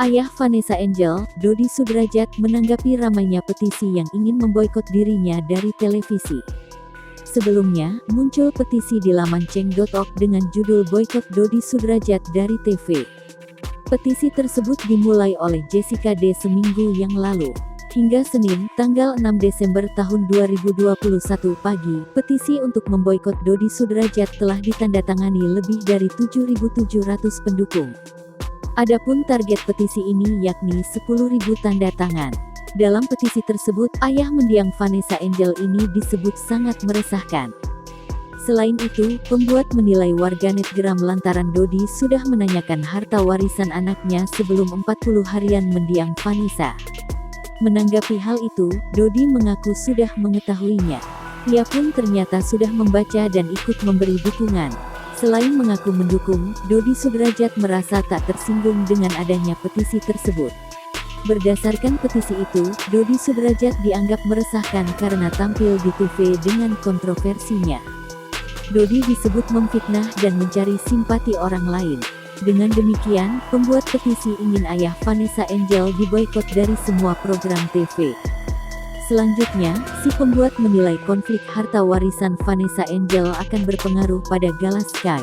Ayah Vanessa Angel, Dodi Sudrajat, menanggapi ramainya petisi yang ingin memboikot dirinya dari televisi. Sebelumnya, muncul petisi di laman Ceng.org dengan judul Boikot Dodi Sudrajat dari TV. Petisi tersebut dimulai oleh Jessica D seminggu yang lalu. Hingga Senin, tanggal 6 Desember tahun 2021 pagi, petisi untuk memboikot Dodi Sudrajat telah ditandatangani lebih dari 7.700 pendukung. Adapun target petisi ini yakni 10.000 tanda tangan. Dalam petisi tersebut, ayah mendiang Vanessa Angel ini disebut sangat meresahkan. Selain itu, pembuat menilai warganet geram lantaran Dodi sudah menanyakan harta warisan anaknya sebelum 40 harian mendiang Vanessa. Menanggapi hal itu, Dodi mengaku sudah mengetahuinya. Ia pun ternyata sudah membaca dan ikut memberi dukungan. Selain mengaku mendukung, Dodi Sudrajat merasa tak tersinggung dengan adanya petisi tersebut. Berdasarkan petisi itu, Dodi Sudrajat dianggap meresahkan karena tampil di TV dengan kontroversinya. Dodi disebut memfitnah dan mencari simpati orang lain. Dengan demikian, pembuat petisi ingin ayah Vanessa Angel diboikot dari semua program TV. Selanjutnya, si pembuat menilai konflik harta warisan Vanessa Angel akan berpengaruh pada Gala Sky.